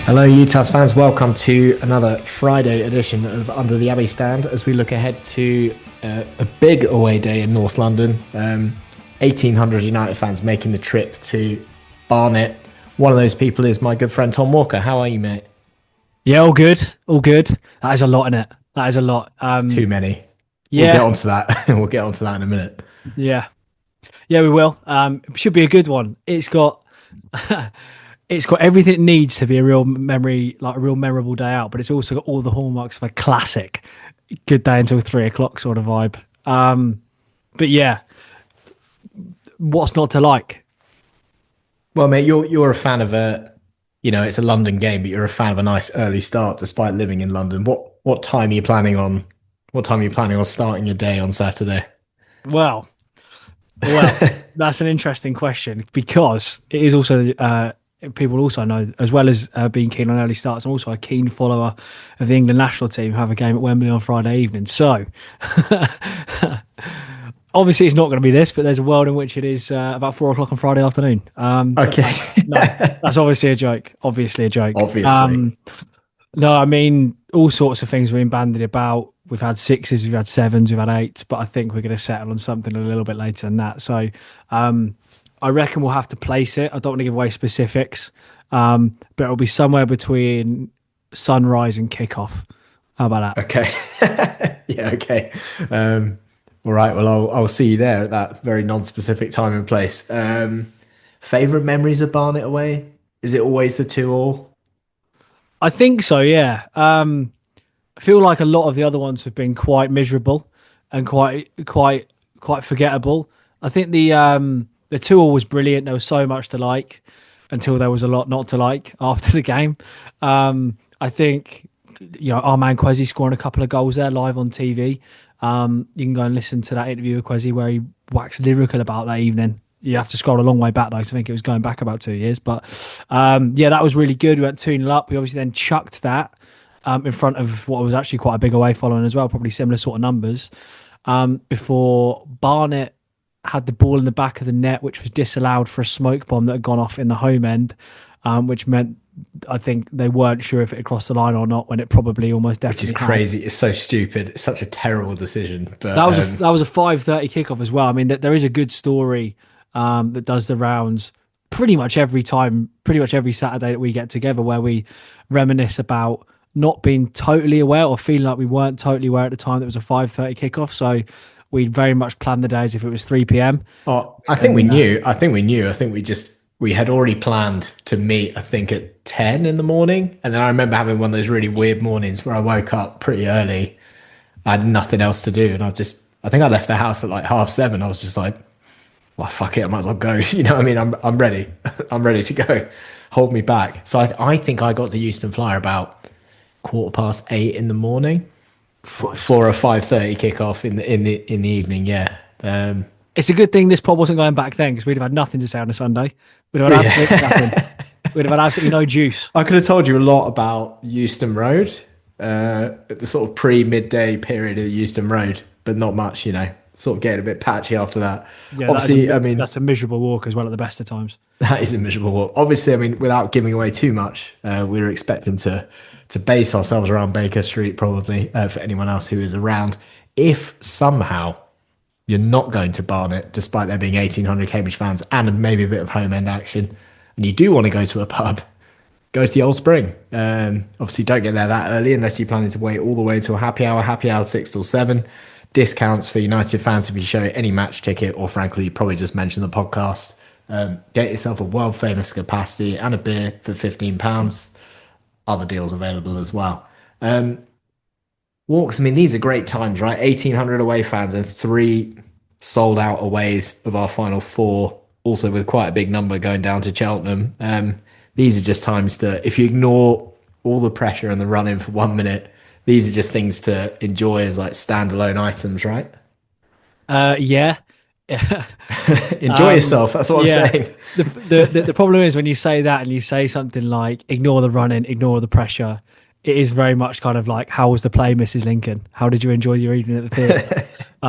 Hello, UTAS fans. Welcome to another Friday edition of Under the Abbey Stand as we look ahead to a big away day in North London. 1,800 United fans making the trip to Barnet. One of those people is my good friend Tom Walker. How are you, mate? Yeah, all good. All good. That is a lot in it. That is a lot. It's too many. Yeah. We'll get onto that. We'll get onto that in a minute. Yeah. Yeah, we will. It should be a good one. It's got it's got everything it needs to be a real memory, like a real memorable day out, but it's also got all the hallmarks of a classic good day until 3:00 sort of vibe. But yeah, what's not to like? Well, mate, you're a fan of it's a London game, but you're a fan of a nice early start despite living in London. What time are you planning on? What time are you planning on starting your day on Saturday? Well, that's an interesting question because it is also people also know, as well as being keen on early starts, I'm also a keen follower of the England national team who have a game at Wembley on Friday evening. So obviously it's not going to be this, but there's a world in which it is about 4:00 on Friday afternoon. Okay. No, that's obviously a joke. Obviously a joke. Obviously. No, I mean, all sorts of things have been bandied about. We've had sixes, we've had sevens, we've had eights, but I think we're going to settle on something a little bit later than that. So I reckon we'll have to place it. I don't want to give away specifics, but it'll be somewhere between sunrise and kickoff. How about that? Okay. Yeah, okay. All right, well, I'll see you there at that very non-specific time and place. Favourite memories of Barnet away? Is it always the 2-2? I think so, yeah. I feel like a lot of the other ones have been quite miserable and quite forgettable. I think the 2-2 was brilliant. There was so much to like until there was a lot not to like after the game. I think our man Kwesi scoring a couple of goals there live on TV. You can go and listen to that interview with Kwesi where he waxed lyrical about that evening. You have to scroll a long way back though, because I think it was going back about 2 years. But that was really good. We went 2-0 up. We obviously then chucked that in front of what was actually quite a big away following as well, probably similar sort of numbers, before Barnet had the ball in the back of the net, which was disallowed for a smoke bomb that had gone off in the home end, which meant I think they weren't sure if it had crossed the line or not, when it probably almost definitely Which is crazy. It's so stupid. It's such a terrible decision. But that was a 5:30 kickoff as well. I mean, there is a good story that does the rounds pretty much every Saturday that we get together, where we reminisce about not being totally aware or feeling like we weren't totally aware at the time that it was a 5:30 kickoff. So we very much planned the day as if it was 3 p.m. Oh, I think we knew. I think we had already planned to meet, I think, at 10 in the morning. And then I remember having one of those really weird mornings where I woke up pretty early. I had nothing else to do. And I think I left the house at like 7:30. I was just like, well, fuck it, I might as well go. You know what I mean? I'm ready. I'm ready to go. Hold me back. So I think I got to Euston Flyer about 8:15 in the morning for a 5:30 kickoff in the evening. Yeah. It's a good thing this pod wasn't going back then, because we'd have had nothing to say on a Sunday. We'd have had absolutely nothing. We'd have had absolutely no juice. I could have told you a lot about Euston Road, the sort of pre-midday period of Euston Road, but not much, sort of getting a bit patchy after that. Yeah, obviously, that's a miserable walk as well at the best of times. That is a miserable walk. Obviously, I mean, without giving away too much, we were expecting to base ourselves around Baker Street, probably, for anyone else who is around. If somehow you're not going to Barnet, despite there being 1,800 Cambridge fans and maybe a bit of home end action, and you do want to go to a pub, go to the Old Spring. Obviously, don't get there that early unless you're planning to wait all the way till happy hour. Happy hour 6 till 7. Discounts for United fans if you show any match ticket, or frankly, you probably just mentioned the podcast. Get yourself a world famous skepasti and a beer for £15. Other deals available as well. Walks, I mean, these are great times, right? 1,800 away fans and 3 sold out aways of our final 4, also with quite a big number going down to Cheltenham. These are just times to, if you ignore all the pressure and the run-in for 1 minute, these are just things to enjoy as like standalone items, right? Yeah. Enjoy yourself. That's what I'm saying. The problem is when you say that and you say something like ignore the run-in, ignore the pressure, it is very much kind of like, how was the play, Mrs. Lincoln? How did you enjoy your evening at the theatre?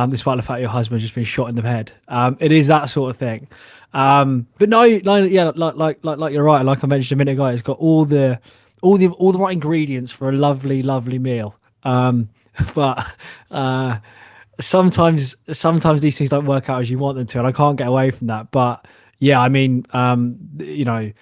Despite the fact your husband just been shot in the head. It is that sort of thing. But no, like you're right. Like I mentioned a minute ago, it's got all the all the right ingredients for a lovely, lovely meal. But uh, sometimes these things don't work out as you want them to, and I can't get away from that. But yeah, I mean, I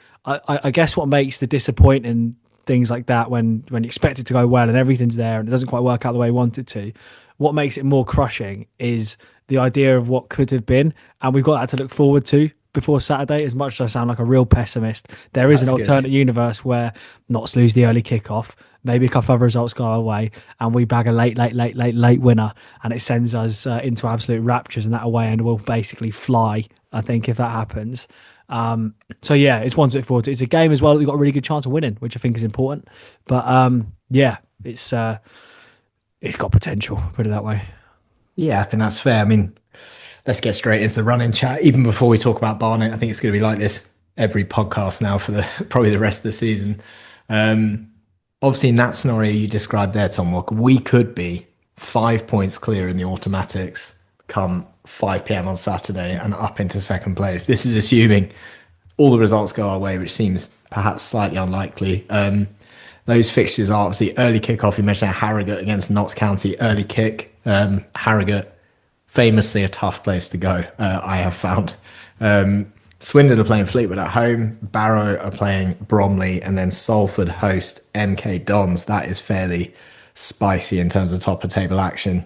guess what makes the disappointing things like that when you expect it to go well and everything's there and it doesn't quite work out the way you want it to, what makes it more crushing is the idea of what could have been, and we've got that to look forward to before Saturday. As much as I sound like a real pessimist, there is an That's good. alternate universe where Notts lose the early kickoff, maybe a couple of other results go our way, and we bag a late winner, and it sends us into absolute raptures, and that away end will basically fly. I think if that happens. So yeah, it's one to look forward to. It's a game as well that we've got a really good chance of winning, which I think is important. But yeah, it's got potential. Put it that way. Yeah, I think that's fair. I mean, let's get straight into the running chat. Even before we talk about Barnet, I think it's going to be like this every podcast now for the probably the rest of the season. Obviously, in that scenario you described there, Tom Walker, we could be 5 points clear in the automatics come 5 p.m. on Saturday and up into second place. This is assuming all the results go our way, which seems perhaps slightly unlikely. Those fixtures are obviously early kickoff. You mentioned Harrogate against Notts County, early kick. Harrogate, famously a tough place to go, I have found. Swindon are playing Fleetwood at home, Barrow are playing Bromley, and then Salford host MK Dons. That is fairly spicy in terms of top of table action.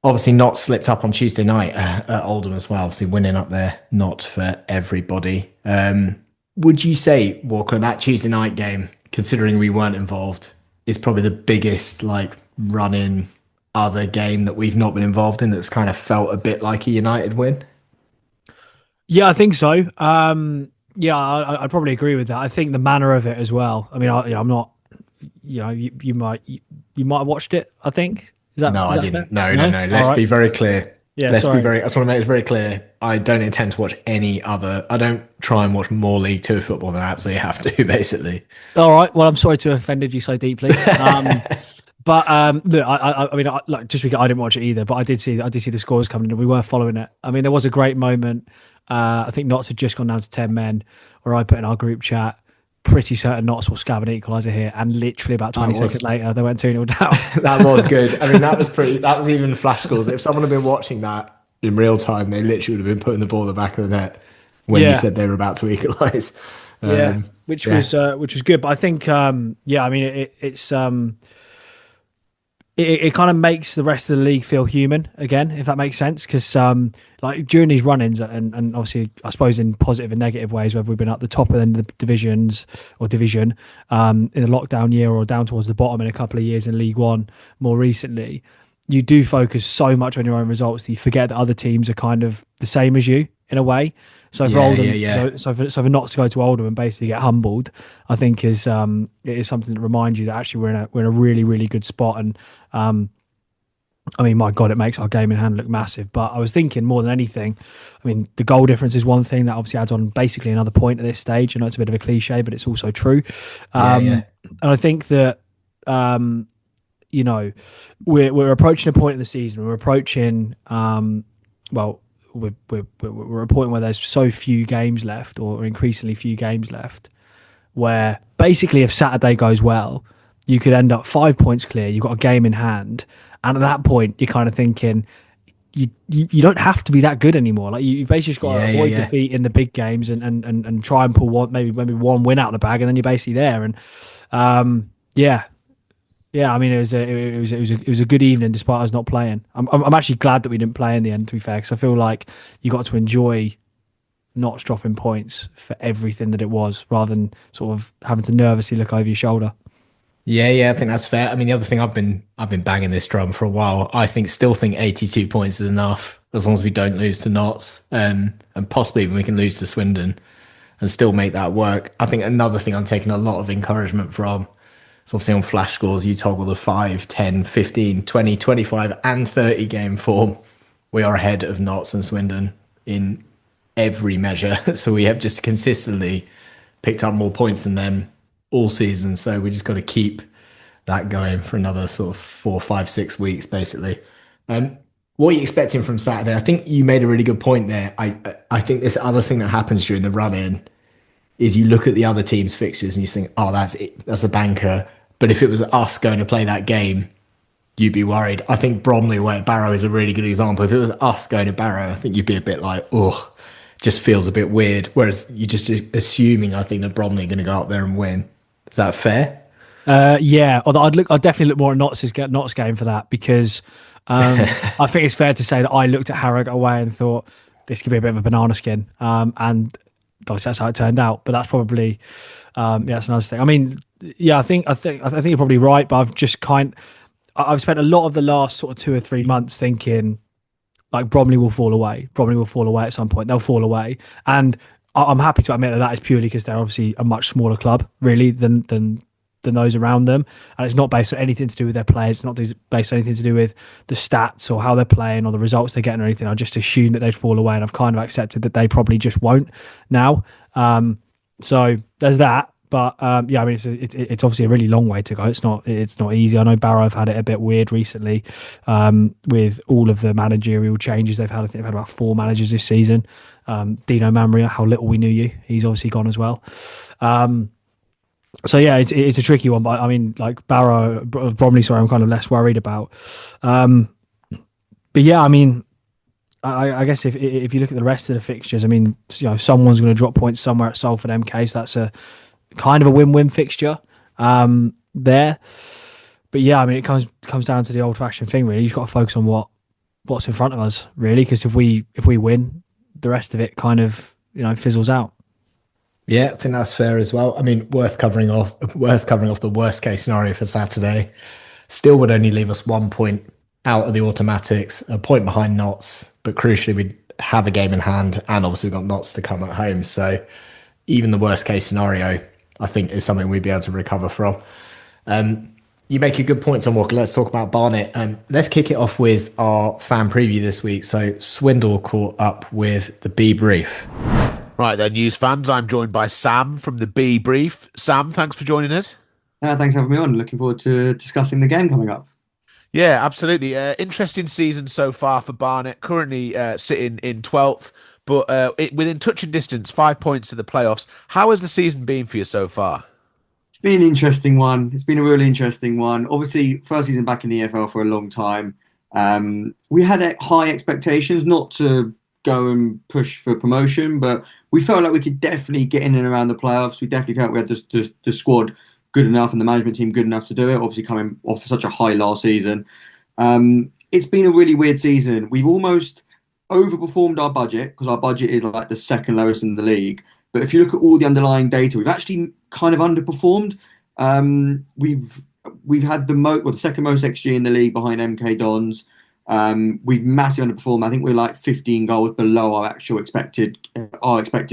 Obviously, not slipped up on Tuesday night at Oldham as well. Obviously, winning up there, not for everybody. Would you say, Walker, that Tuesday night game, considering we weren't involved, is probably the biggest like run-in other game that we've not been involved in that's kind of felt a bit like a United win? Yeah, I think so. Yeah, I'd probably agree with that. I think the manner of it as well. I mean, I'm not. You might have watched it. I think No, is I that fair? didn't. No, no, No. no. All Let's right. be very clear. Yeah. Let's be Sorry. very. I just want to make this very clear. I don't intend to watch any other. I don't try and watch more League Two football than I absolutely have to. Basically, All right. Well, I'm sorry to have offended you so deeply. But look, I mean, like just because I didn't watch it either, but I did see the scores coming, and we were following it. I mean, there was a great moment. I think Notts had just gone down to 10 men, where I put in our group chat, pretty certain Notts will scab an equaliser here, and literally about 20 that was seconds later, they went 2-0 down. that was good. I mean, that was pretty. That was even flash scores. If someone had been watching that in real time, they literally would have been putting the ball in the back of the net when you Yeah, said they were about to equalise. yeah, Um, yeah, which was good. But I think, yeah, I mean, it kind of makes the rest of the league feel human again, if that makes sense. Because like during these run-ins, and obviously, I suppose in positive and negative ways, whether we've been at the top of the divisions or division in the lockdown year or down towards the bottom in a couple of years in League One more recently, you do focus so much on your own results that you forget that other teams are kind of the same as you in a way. So for yeah, yeah, Oldham, yeah. so for Notts to go to Oldham and basically get humbled, I think it is something that reminds you that actually we're in a really really good spot. And I mean, my God, it makes our game in hand look massive. But I was thinking more than anything, I mean, the goal difference is one thing that obviously adds on basically another point at this stage. I know it's a bit of a cliche, but it's also true. Yeah, yeah. And I think that you know we're approaching a point in the season. We're approaching well, we're at a point where there's so few games left, or increasingly few games left, where basically if Saturday goes well, you could end up 5 points clear. You've got a game in hand, and at that point, you're kind of thinking you don't have to be that good anymore. Like you basically just got to Yeah, yeah, avoid yeah. defeat in the big games and try and pull one maybe one win out of the bag, and then you're basically there. And yeah, yeah. I mean, it was a good evening despite us not playing. I'm actually glad that we didn't play in the end. To be fair, because I feel like you got to enjoy not dropping points for everything that it was, rather than sort of having to nervously look over your shoulder. Yeah, yeah, I think that's fair. I mean, the other thing I've been banging this drum for a while. I still think 82 points is enough as long as we don't lose to Notts, and possibly even we can lose to Swindon and still make that work. I think another thing I'm taking a lot of encouragement from is obviously on flash scores. You toggle the 5, 10, 15, 20, 25, and 30 game form. We are ahead of Notts and Swindon in every measure. So we have just consistently picked up more points than them all season. So we just got to keep that going for another sort of 4, 5, 6 weeks, basically. Um, what are you expecting from Saturday? I think you made a really good point there. I think this other thing that happens during the run in is you look at the other team's fixtures and you think, oh, that's it, that's a banker. But if it was us going to play that game, you'd be worried. I think Bromley away at Barrow is a really good example. If it was us going to Barrow, I think you'd be a bit like, oh, just feels a bit weird. Whereas you're just assuming, I think, that Bromley are going to go up there and win. Is that fair? Yeah, although I'd definitely look more at Notts game for that because I think it's fair to say that I looked at Harrogate away and thought this could be a bit of a banana skin, and obviously that's how it turned out. But that's probably yeah, that's another thing. I mean, yeah, I think you're probably right, but I've spent a lot of the last sort of 2 or 3 months thinking like Bromley will fall away. Bromley will fall away at some point. They'll fall away, and I'm happy to admit that that is purely because they're obviously a much smaller club, really, than those around them, and it's not based on anything to do with their players. It's not based on anything to do with the stats or how they're playing or the results they're getting or anything. I just assumed that they'd fall away, and I've kind of accepted that they probably just won't now. So there's that. But yeah, I mean, it's obviously a really long way to go. It's not easy. I know Barrow have had it a bit weird recently with all of the managerial changes they've had. I think they've had about 4 managers this season. Dino Mamria, how little we knew you. He's obviously gone as well. So yeah, it's a tricky one. But I mean, like Bromley, sorry, I'm kind of less worried about. But yeah, I mean, I guess if you look at the rest of the fixtures, I mean, someone's going to drop points somewhere at Salford MK, so that's a kind of a win-win fixture there. But yeah, I mean, it comes down to the old-fashioned thing, really. You've got to focus on what's in front of us, really, because if we win, the rest of it kind of fizzles out. Yeah, I think that's fair as well. I mean, worth covering off the worst case scenario for Saturday. Still would only leave us 1 point out of the automatics, a point behind Notts, but crucially we'd have a game in hand, and obviously we've got Notts to come at home. So even the worst case scenario, I think, is something we'd be able to recover from. You make a good point, Tom Walker. Let's talk about Barnet. Let's kick it off with our fan preview this week. So Swindle caught up with the B Brief. Right then, news fans, I'm joined by Sam from the B Brief. Sam, thanks for joining us. Thanks for having me on. Looking forward to discussing the game coming up. Yeah, absolutely. Interesting season so far for Barnet. Currently sitting in 12th, but within touching distance, 5 points to the playoffs. How has the season been for you so far? It's been an interesting one. It's been a really interesting one. Obviously, first season back in the EFL for a long time. We had high expectations, not to go and push for promotion, but we felt like we could definitely get in and around the playoffs. We definitely felt we had the squad good enough and the management team good enough to do it, obviously coming off such a high last season. It's been a really weird season. We've almost overperformed our budget because our budget is like the second lowest in the league. But if you look at all the underlying data, we've actually kind of underperformed. We've had the second most XG in the league behind MK Dons. We've massively underperformed. I think we're like 15 goals below our actual expected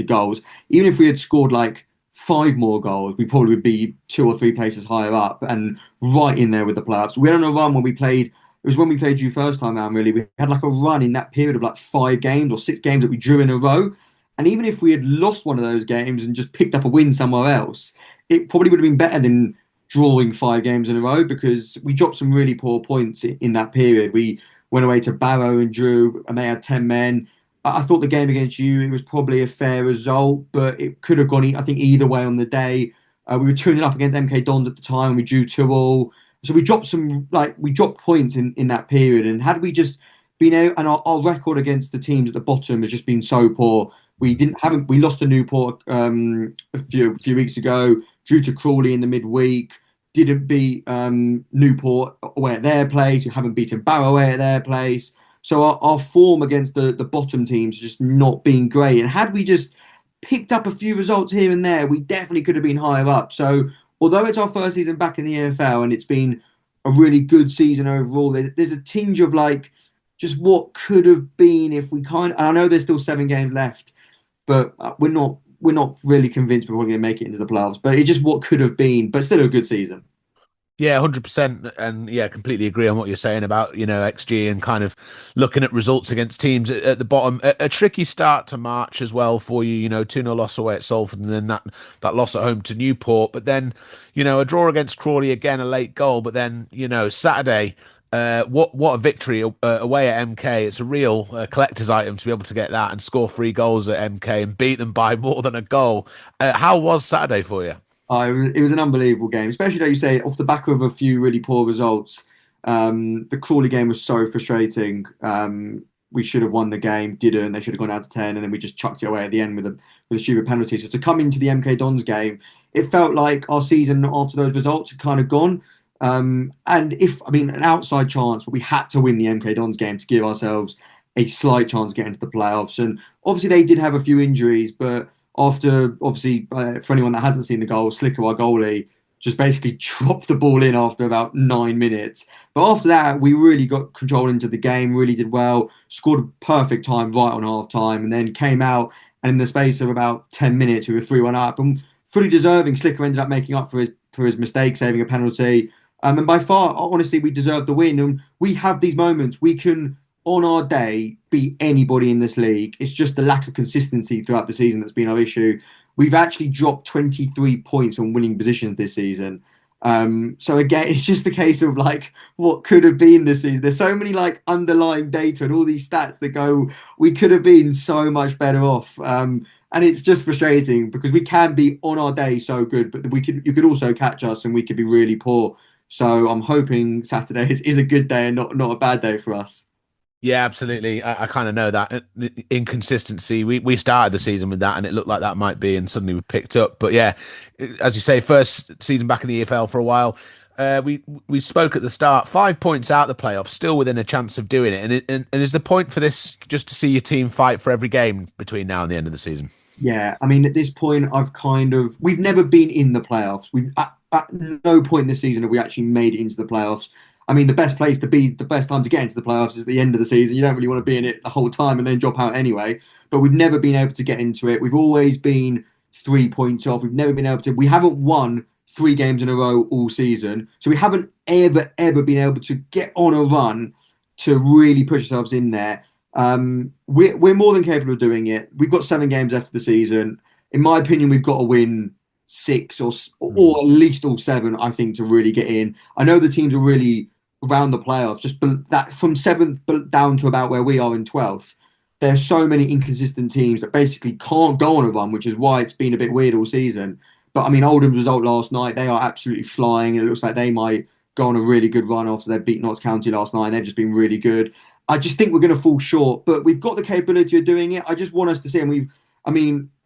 goals. Even if we had scored like 5 more goals, we probably would be 2 or 3 places higher up and right in there with the playoffs. We went on a run when we played. It was when we played you first time around. Really, we had like a run in that period of like 5 games or 6 games that we drew in a row. And even if we had lost one of those games and just picked up a win somewhere else, it probably would have been better than drawing 5 games in a row because we dropped some really poor points in that period. We went away to Barrow and drew, and they had 10 men. I thought the game against you, it was probably a fair result, but it could have gone, I think, either way on the day. We were 2-0 up against MK Dons at the time, and we drew 2-2. So we dropped points in that period. And had we just been out, and our record against the teams at the bottom has just been so poor. We lost to Newport a few weeks ago, drew to Crawley in the midweek, didn't beat Newport away at their place. We haven't beaten Barrow away at their place. So our form against the bottom teams has just not been great. And had we just picked up a few results here and there, we definitely could have been higher up. So although it's our first season back in the EFL and it's been a really good season overall, there's a tinge of like just what could have been if we and I know there's still 7 games left, but we're not really convinced we're going to make it into the playoffs. But it's just what could have been, but still a good season. Yeah, 100%. And yeah, completely agree on what you're saying about, XG and kind of looking at results against teams at the bottom. A tricky start to March as well for you, 2-0 loss away at Salford and then that loss at home to Newport. But then, a draw against Crawley, again, a late goal. But then, Saturday, what a victory away at MK. It's a real collector's item to be able to get that and score 3 goals at MK and beat them by more than a goal. How was Saturday for you? It was an unbelievable game, especially like you say, off the back of a few really poor results. The Crawley game was so frustrating. We should have won the game, didn't. They should have gone out to 10, and then we just chucked it away at the end with a stupid penalty. So to come into the MK Dons game, it felt like our season after those results had kind of gone. And an outside chance, but we had to win the MK Dons game to give ourselves a slight chance to get into the playoffs. And obviously they did have a few injuries, but after, obviously, for anyone that hasn't seen the goal, Slicker, our goalie, just basically dropped the ball in after about 9 minutes. But after that, we really got control into the game, really did well, scored a perfect time right on half time, and then came out, and in the space of about 10 minutes, we were 3-1 up. And fully deserving, Slicker ended up making up for his mistake, saving a penalty. And by far, honestly, we deserved the win. And we have these moments. We can, on our day, beat anybody in this league. It's just the lack of consistency throughout the season that's been our issue. We've actually dropped 23 points from winning positions this season. So again, it's just a case of like what could have been this season. There's so many like underlying data and all these stats that go, we could have been so much better off. And it's just frustrating because we can be on our day so good, but you could also catch us and we could be really poor. So I'm hoping Saturday is a good day and not a bad day for us. Yeah, absolutely. I kind of know that inconsistency. We started the season with that, and it looked like that might be, and suddenly we picked up. But yeah, as you say, first season back in the EFL for a while. We spoke at the start. 5 points out the playoffs, still within a chance of doing it. And is the point for this just to see your team fight for every game between now and the end of the season? Yeah, I mean, at this point, we've never been in the playoffs. We've at no point in this season have we actually made it into the playoffs. I mean, the best time to get into the playoffs is the end of the season. You don't really want to be in it the whole time and then drop out anyway. But we've never been able to get into it. We've always been 3 points off. We've never been able to. We haven't won 3 games in a row all season. So we haven't ever been able to get on a run to really push ourselves in there. We're more than capable of doing it. We've got 7 games after the season. In my opinion, we've got to win 6 or at least all 7, I think, to really get in. I know the teams are really around the playoffs, just that from 7th down to about where we are in 12th. There's so many inconsistent teams that basically can't go on a run, which is why it's been a bit weird all season. But I mean, Oldham's result last night, they are absolutely flying, and it looks like they might go on a really good run after they beat Notts County last night. They've just been really good. I just think we're going to fall short, but we've got the capability of doing it. I just want us to see, and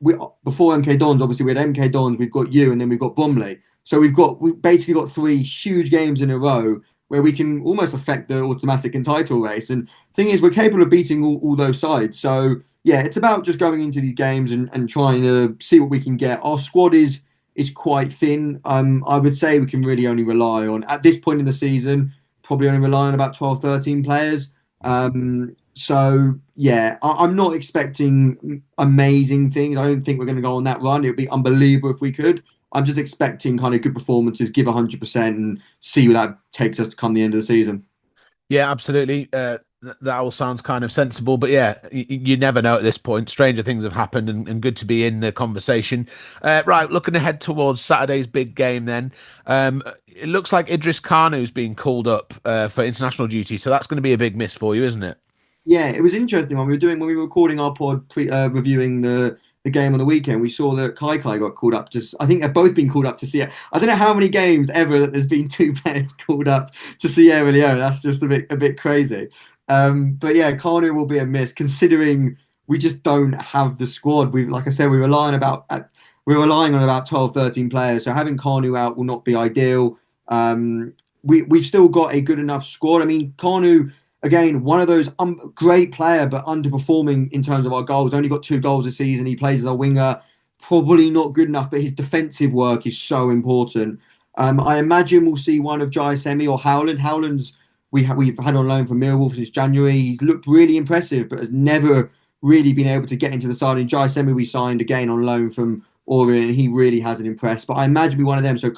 before MK Dons, obviously we had MK Dons, we've got you, and then we've got Bromley. So we've basically got 3 huge games in a row where we can almost affect the automatic and title race. And the thing is, we're capable of beating all those sides. So yeah, it's about just going into these games and trying to see what we can get. Our squad is quite thin. I would say we can really only rely on, at this point in the season, probably only rely on about 12, 13 players. So yeah, I'm not expecting amazing things. I don't think we're going to go on that run. It would be unbelievable if we could. I'm just expecting kind of good performances, give 100%, and see where that takes us to come the end of the season. Yeah, absolutely. That all sounds kind of sensible, but yeah, you never know at this point. Stranger things have happened, and good to be in the conversation. Right, looking ahead towards Saturday's big game then. It looks like Idris Kanu's been called up for international duty, so that's going to be a big miss for you, isn't it? Yeah, it was interesting when we were recording our pod reviewing the game on the weekend. We saw that Kai got called up. I think they've both been called up to see it. I don't know how many games ever that there's been 2 players called up to Sierra Leone. That's just a bit crazy. But yeah, Kanu will be a miss considering we just don't have the squad. Like I said, we're relying on about 12, 13 players. So having Kanu out will not be ideal. We've still got a good enough squad. I mean, Kanu, again, one of those great player, but underperforming in terms of our goals. Only got 2 goals this season. He plays as a winger. Probably not good enough, but his defensive work is so important. I imagine we'll see one of Jai Semi or Howland. Howland's we've had on loan from Millwall since January. He's looked really impressive, but has never really been able to get into the side. And Jai Semi we signed again on loan from Orient, and he really hasn't impressed. But I imagine be one of them. So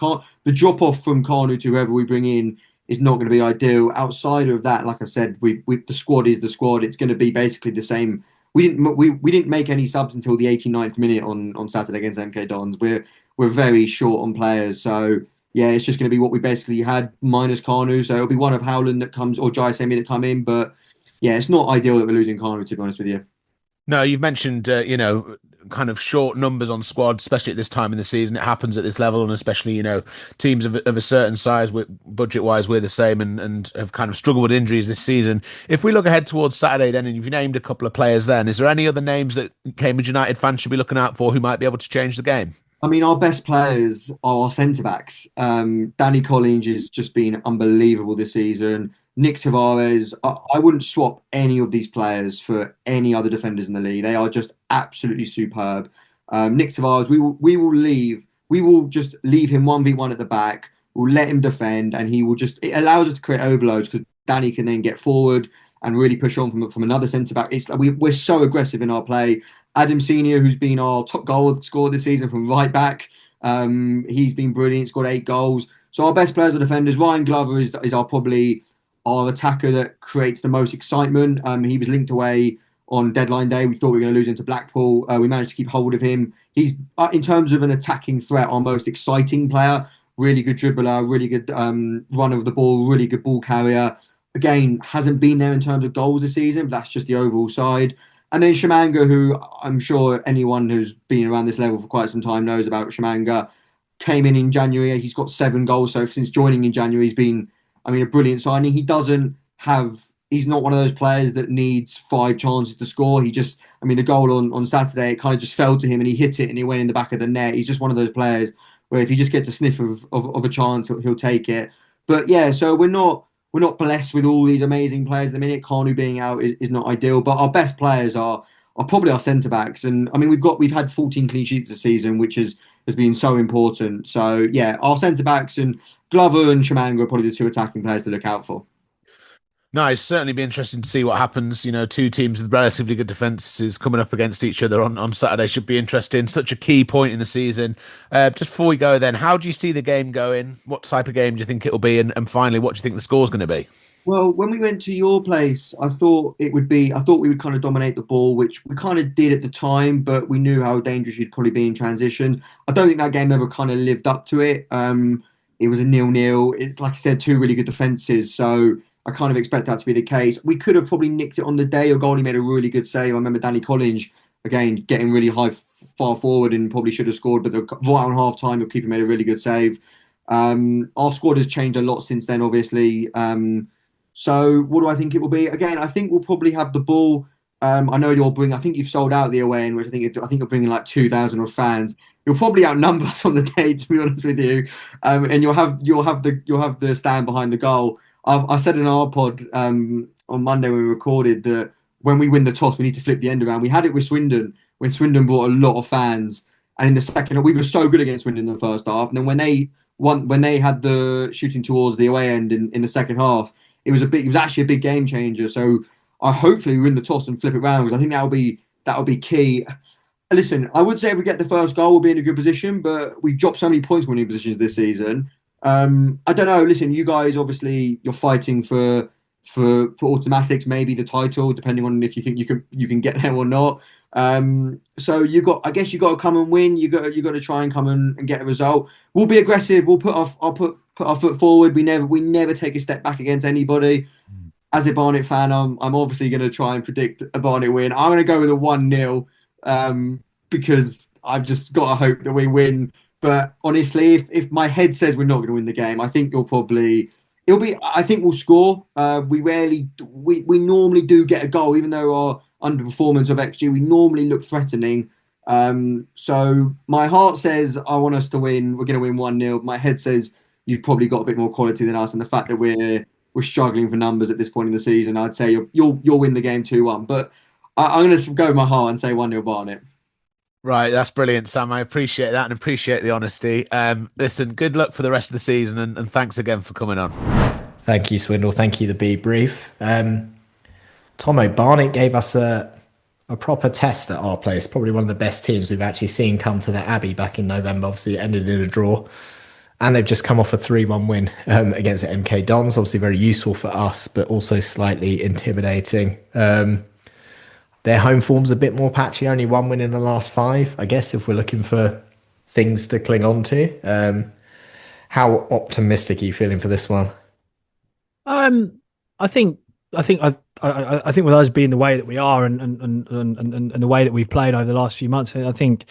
the drop off from Kanu to whoever we bring in is not going to be ideal. Outside of that, like I said, the squad is the squad. It's going to be basically the same. We didn't make any subs until the 89th minute on Saturday against MK Dons. We're very short on players, so yeah, it's just going to be what we basically had minus Kanu. So it'll be one of Howland that comes or Jai Semi that come in. But yeah, it's not ideal that we're losing Kanu, to be honest with you. No, you've mentioned, kind of short numbers on squad, especially at this time in the season. It happens at this level, and especially, teams of a certain size, budget wise, we're the same and have kind of struggled with injuries this season. If we look ahead towards Saturday, then, and you've named a couple of players, then is there any other names that Cambridge United fans should be looking out for who might be able to change the game? I mean, our best players are our centre backs. Danny Collins has just been unbelievable this season. Nick Tavares, I wouldn't swap any of these players for any other defenders in the league. They are just absolutely superb. Nick Tavares, we will just leave him 1v1 at the back. We'll let him defend, and it allows us to create overloads because Danny can then get forward and really push on from another centre back. It's like we're so aggressive in our play. Adam Senior, who's been our top goal scorer this season from right back, he's been brilliant. Scored 8 goals. So our best players are defenders. Ryan Glover is probably our attacker that creates the most excitement. He was linked away on deadline day. We thought we were going to lose him to Blackpool. We managed to keep hold of him. He's, in terms of an attacking threat, our most exciting player. Really good dribbler, really good runner of the ball, really good ball carrier. Again, hasn't been there in terms of goals this season, but that's just the overall side. And then Shamanga, who I'm sure anyone who's been around this level for quite some time knows about Shamanga, came in January. He's got 7 goals. So since joining in January, he's been, a brilliant signing. He's not one of those players that needs 5 chances to score. The goal on Saturday, it kind of just fell to him and he hit it and it went in the back of the net. He's just one of those players where if he just gets a sniff of a chance, he'll take it. But yeah, so we're not blessed with all these amazing players at the minute. Kanu being out is not ideal, but our best players are probably our centre backs. And we've had 14 clean sheets this season, which has been so important. So yeah, our centre backs and Glover and Shamanga are probably the 2 attacking players to look out for. No, it's certainly be interesting to see what happens. 2 teams with relatively good defences coming up against each other on Saturday should be interesting. Such a key point in the season. Just before we go then, how do you see the game going? What type of game do you think it'll be? And finally, what do you think the score's going to be? Well, when we went to your place, I thought we would kind of dominate the ball, which we kind of did at the time, but we knew how dangerous you'd probably be in transition. I don't think that game ever kind of lived up to it. It was a 0-0. It's like I said, 2 really good defences. So I kind of expect that to be the case. We could have probably nicked it on the day. Or Goldie made a really good save. I remember Danny Collins, again, getting really far forward and probably should have scored, but right on half time, the keeper made a really good save. Our squad has changed a lot since then, obviously. So what do I think it will be? Again, I think we'll probably have the ball. I know I think you've sold out the away end, which I think you're bringing like 2,000 fans. You'll probably outnumber us on the day, to be honest with you. And you'll have the stand behind the goal. I said in our pod on Monday when we recorded that when we win the toss, we need to flip the end around. We had it with Swindon when Swindon brought a lot of fans, and in the second, we were so good against Swindon in the first half. And then when they had the shooting towards the away end in the second half, it was actually a big game changer. So hopefully we win the toss and flip it around, because I think that'll be key. Listen, I would say if we get the first goal, we'll be in a good position, but we've dropped so many points winning positions this season. I don't know. Listen, you guys obviously you're fighting for automatics, maybe the title, depending on if you think you can get there or not. So I guess you got to come and win. You got to try and come and get a result. We'll be aggressive. I'll put our foot forward. We never take a step back against anybody. As a Barnet fan, I'm obviously going to try and predict a Barnet win. I'm going to go with a 1-0 because I've just got to hope that we win. But honestly, if my head says we're not going to win the game, I think I think we'll score. We normally do get a goal, even though our underperformance of XG, we normally look threatening. So my heart says I want us to win. We're going to win 1-0. My head says you've probably got a bit more quality than us, and the fact that we're struggling for numbers at this point in the season, I'd say you'll win the game 2-1. But I'm going to go with my heart and say 1-0 Barnet. Right, that's brilliant, Sam. I appreciate that and appreciate the honesty. Listen, good luck for the rest of the season, and thanks again for coming on. Thank you, Swindle. Thank you, the Be Brief. Tomo, Barnet gave us a proper test at our place. Probably one of the best teams we've actually seen come to the Abbey back in November. Obviously, it ended in a draw. And they've just come off a 3-1 win against MK Dons. Obviously, very useful for us, but also slightly intimidating. Their home form's a bit more patchy, only 1 win in the last 5, I guess, if we're looking for things to cling on to. How optimistic are you feeling for this one? I think I think with us being the way that we are and the way that we've played over the last few months, I think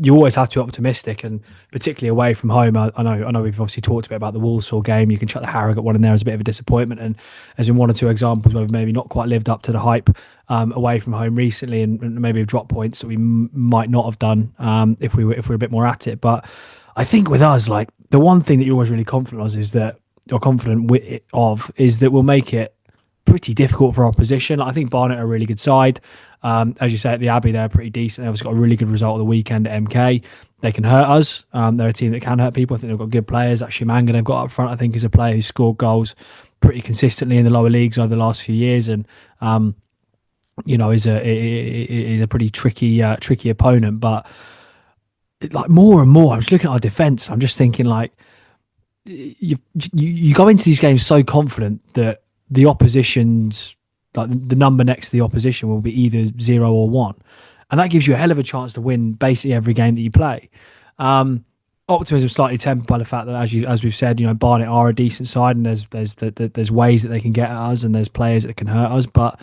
you always have to be optimistic, and particularly away from home. I know we've obviously talked a bit about the Walsall game. You can chuck the Harrogate one in there as a bit of a disappointment, and there's been one or two examples where we've maybe not quite lived up to the hype away from home recently, and maybe have dropped points that we might not have done if we were a bit more at it. But I think with us, like the one thing that you're always really confident of is that we'll make it pretty difficult for opposition. I think Barnet are a really good side. As you say, at the Abbey, they're pretty decent. They've got a really good result of the weekend at MK. They can hurt us. They're a team that can hurt people. I think they've got good players. Actually, Manga they've got up front, I think, is a player who's scored goals pretty consistently in the lower leagues over the last few years, and is a pretty tricky opponent. But like more and more, I'm just looking at our defence. I'm just thinking like you go into these games so confident that the opposition's like the number next to the opposition will be either 0 or 1, and that gives you a hell of a chance to win basically every game that you play. Optimism slightly tempered by the fact that, as we've said, Barnet are a decent side, and there's ways that they can get at us, and there's players that can hurt us. But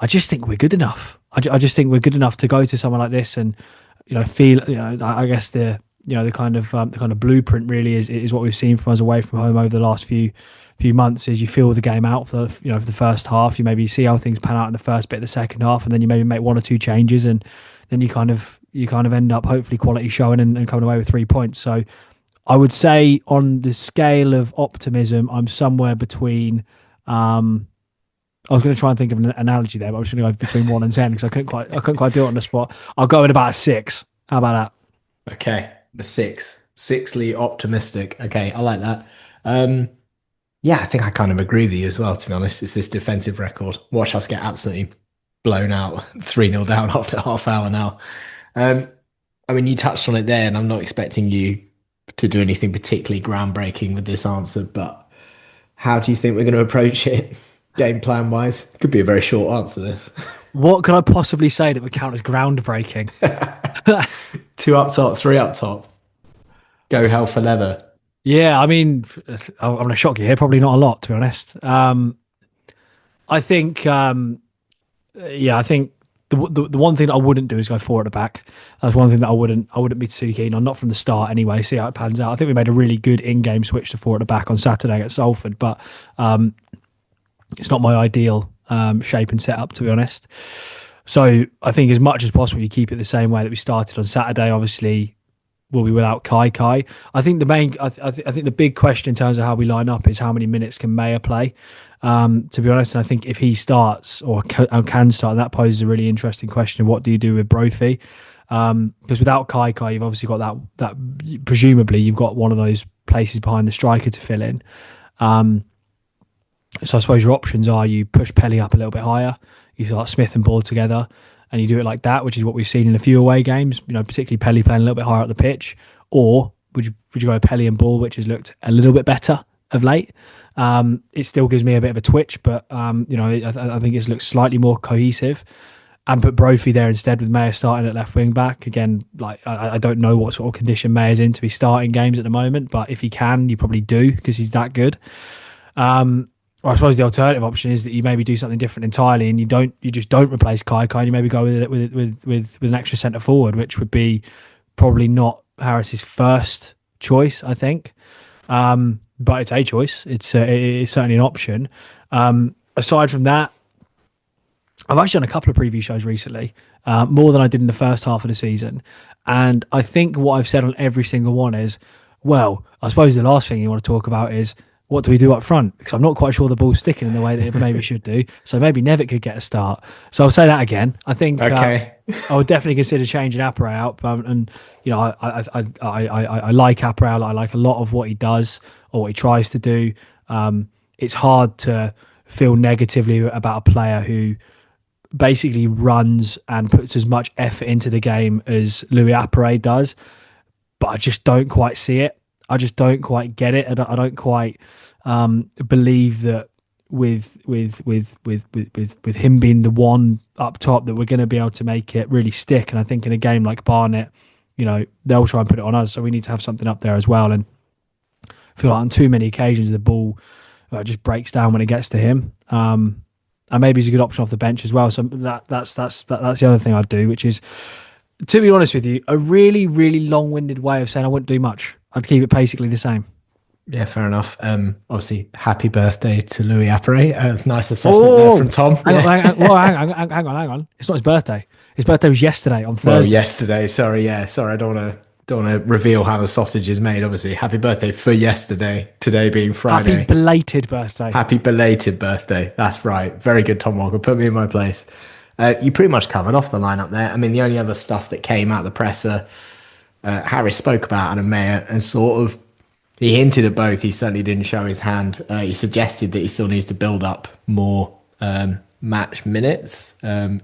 I just think we're good enough. I just think we're good enough to go to someone like this and feel. I guess the kind of blueprint really is what we've seen from us away from home over the last few months. Is you feel the game out for for the first half. You maybe see how things pan out in the first bit of the second half, and then you maybe make one or two changes, and then you kind of end up hopefully quality showing and coming away with 3 points. So I would say on the scale of optimism, I'm somewhere between. I was going to try and think of an analogy there, but I was going to go between 1 and 10 because I couldn't quite do it on the spot. I'll go at about a 6. How about that? Okay, a 6. Sixthly optimistic. Okay, I like that. Yeah, I think I kind of agree with you as well, to be honest. It's this defensive record. Watch us get absolutely blown out, 3-0 down after half hour now. I mean, you touched on it there, and I'm not expecting you to do anything particularly groundbreaking with this answer, but how do you think we're going to approach it, game plan wise? Could be a very short answer to this. What could I possibly say that would count as groundbreaking? 2 up top, 3 up top. Go hell for leather. Yeah, I mean, I'm going to shock you here. Probably not a lot, to be honest. I think, I think the one thing that I wouldn't do is go 4 at the back. That's one thing that I wouldn't be too keen on, not from the start anyway. See how it pans out. I think we made a really good in-game switch to 4 at the back on Saturday at Salford, but it's not my ideal shape and setup, to be honest. So I think as much as possible, you keep it the same way that we started on Saturday. Obviously, we'll be without Kai. I think I think the big question in terms of how we line up is how many minutes can Mayer play. To be honest, and I think if he starts or can start, that poses a really interesting question of what do you do with Brophy? Because without Kai, you've obviously got that presumably you've got one of those places behind the striker to fill in. So I suppose your options are you push Pelly up a little bit higher, you start Smith and Ball together, and you do it like that, which is what we've seen in a few away games. Particularly Pelly playing a little bit higher up the pitch. Or would you go Pelly and Ball, which has looked a little bit better of late? It still gives me a bit of a twitch, but I think it's looked slightly more cohesive. And put Brophy there instead with Mayer starting at left wing back. Again, like I don't know what sort of condition Mayer's in to be starting games at the moment, but if he can, you probably do because he's that good. Or I suppose the alternative option is that you maybe do something different entirely, and you just don't replace Kai. You maybe go with an extra centre forward, which would be probably not Harris's first choice, I think. But it's a choice. It's certainly an option. Aside from that, I've actually done a couple of preview shows recently, more than I did in the first half of the season. And I think what I've said on every single one is, well, I suppose the last thing you want to talk about is what do we do up front? Because I'm not quite sure the ball's sticking in the way that it maybe should do. So maybe Nevitt could get a start. So I'll say that again. I think I would definitely consider changing Apparay out. And I like Apparay. I like a lot of what he does or what he tries to do. It's hard to feel negatively about a player who basically runs and puts as much effort into the game as Louis Apparay does, but I just don't quite see it. I just don't quite get it. I don't quite believe that with him being the one up top that we're going to be able to make it really stick. And I think in a game like Barnet, they'll try and put it on us, so we need to have something up there as well. And I feel like on too many occasions the ball just breaks down when it gets to him. And maybe he's a good option off the bench as well. So that's the other thing I'd do, which is, to be honest with you, a really, really long-winded way of saying I wouldn't do much. I'd keep it basically the same. Yeah, fair enough. Obviously, happy birthday to Louis Appere. Nice assessment there from Tom. Hang on. It's not his birthday. His birthday was yesterday on Thursday. Well, yesterday. Sorry. I don't want to reveal how the sausage is made. Obviously, happy birthday for yesterday. Today being Friday. Happy belated birthday. Happy belated birthday. That's right. Very good, Tom Walker. Put me in my place. You pretty much covered off the lineup there. I mean, the only other stuff that came out of the presser, Harris spoke about Adam Mayer and sort of he hinted at both. He certainly didn't show his hand. He suggested that he still needs to build up more match minutes.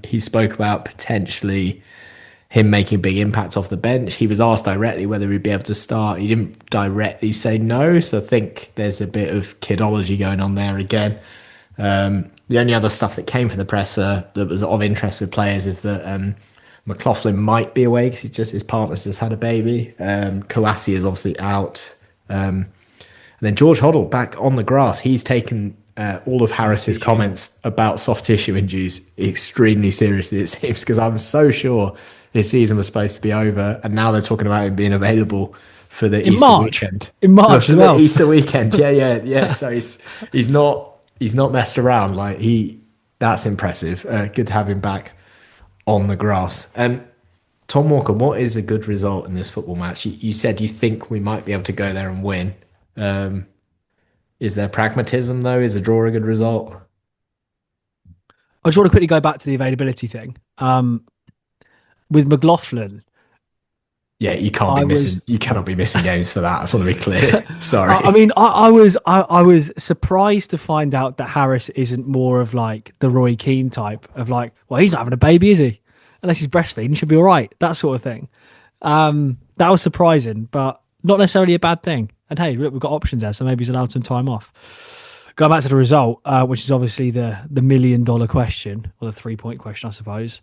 He spoke about potentially him making a big impact off the bench. He was asked directly whether he'd be able to start. He didn't directly say no, so I think there's a bit of kidology going on there again. The only other stuff that came from the presser that was of interest with players is that McLaughlin might be away because his partner's just had a baby. Kouassi is obviously out. And then George Hoddle back on the grass. He's taken all of Harris's comments about soft tissue injuries extremely seriously, it seems, because I'm so sure his season was supposed to be over, and now they're talking about him being available for the Easter weekend. In March, for the Easter weekend. Yeah. So he's not messed around. Like that's impressive. Good to have him back on the grass. Tom Walker, what is a good result in this football match? You said you think we might be able to go there and win. Is there pragmatism, though? Is a draw a good result? I just want to quickly go back to the availability thing. With McLaughlin, yeah, you cannot be missing games for that. I just want to be clear. Sorry. I mean, I was surprised to find out that Harris isn't more of like the Roy Keane type of like, well, he's not having a baby, is he? Unless he's breastfeeding, he should be all right. That sort of thing. That was surprising, but not necessarily a bad thing. And hey, look, we've got options there, so maybe he's allowed some time off. Going back to the result, which is obviously the $1 million question, or the 3-point question, I suppose.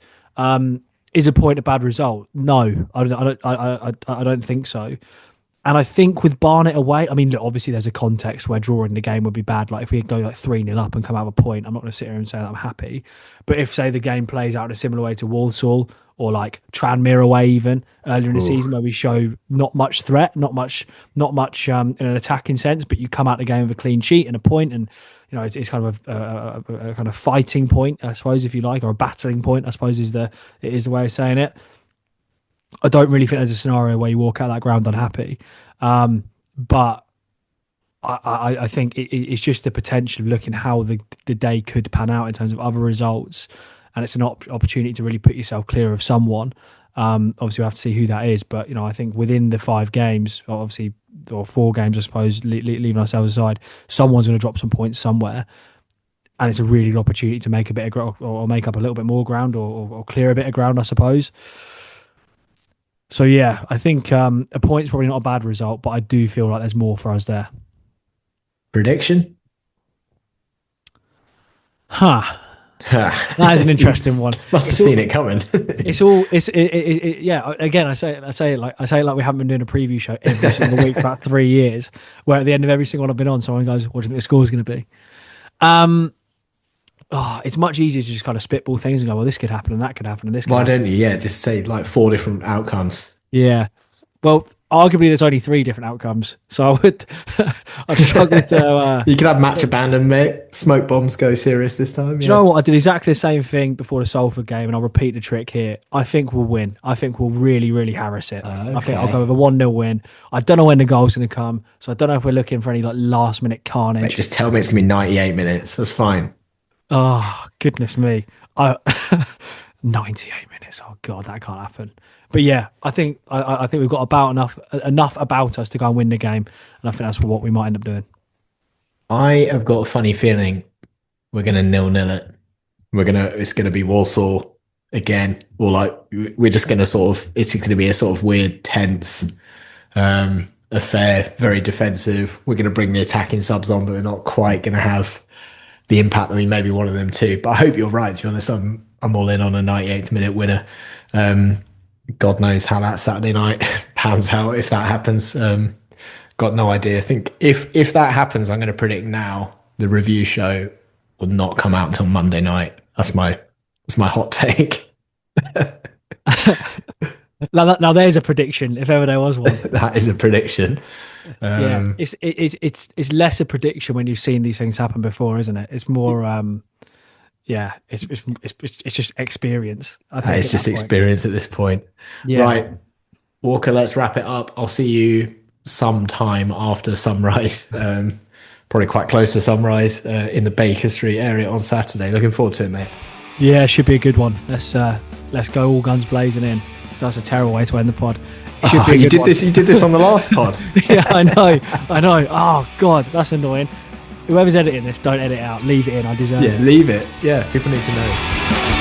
Is a point a bad result? No, I don't think so. And I think with Barnet away, I mean, look, obviously there's a context where drawing the game would be bad. Like if we go like 3-0 up and come out with a point, I'm not going to sit here and say that I'm happy. But if, say, the game plays out in a similar way to Walsall or like Tranmere away even earlier in the season where we show not much threat, not much in an attacking sense, but you come out the game with a clean sheet and a point, and you know it's kind of a kind of fighting point, I suppose, if you like, or a battling point, I suppose is the way of saying it. I don't really think there's a scenario where you walk out that ground unhappy. But I think it's just the potential of looking how the day could pan out in terms of other results. And it's an opportunity to really put yourself clear of someone. Obviously, we'll have to see who that is. But, you know, I think within the 5 games, obviously, or 4 games, I suppose, leaving ourselves aside, someone's going to drop some points somewhere. And it's a really good opportunity to make a bit of ground, or make up a little bit more ground, or clear a bit of ground, I suppose. So, yeah, I think a point's probably not a bad result, but I do feel like there's more for us there. Prediction? That is an interesting one. Must have seen it coming. Yeah. Again, I say it like we haven't been doing a preview show every single week for about 3 years, where at the end of every single one I've been on, someone goes, "What do you think the score is going to be?" It's much easier to just kind of spitball things and go, "Well, this could happen and that could happen and this." Why don't you? Yeah, just say like 4 different outcomes. Yeah. Well, arguably there's only 3 different outcomes, so I'd struggle to. You could have match abandoned, mate. Smoke bombs go serious this time. Do you know what? I did exactly the same thing before the Salford game, and I'll repeat the trick here. I think we'll win. I think we'll really, really harass it. Okay. I think I'll go with a 1-0 win. I don't know when the goal's going to come, so I don't know if we're looking for any like last minute carnage. Mate, just tell me it's going to be 98 minutes. That's fine. Oh, goodness me. 98 minutes. Oh God, that can't happen. But yeah, I think we've got about enough about us to go and win the game, and I think that's what we might end up doing. I have got a funny feeling we're going to 0-0 it. It's going to be Walsall again, or like we're just going to it's going to be a sort of weird, tense affair, very defensive. We're going to bring the attacking subs on, but they're not quite going to have the impact that we maybe wanted them to. But I hope you're right. To be honest, I'm all in on a 98th minute winner. God knows how that Saturday night pans out if that happens. got no idea. I think if that happens, I'm going to predict now the review show will not come out until Monday night. That's my hot take. Now there's a prediction, if ever there was one. That is a prediction. It's less a prediction when you've seen these things happen before, isn't it? It's more it's just experience. I think It's just experience at this point. Yeah. Right, Walker, let's wrap it up. I'll see you sometime after sunrise, probably quite close to sunrise, in the Baker Street area on Saturday. Looking forward to it, mate. Yeah, it should be a good one. Let's go all guns blazing in. That's a terrible way to end the pod. You did this on the last pod. Yeah, I know. Oh God, that's annoying. Whoever's editing this, don't edit it out. Leave it in. I deserve it. Yeah, leave it. Yeah, people need to know.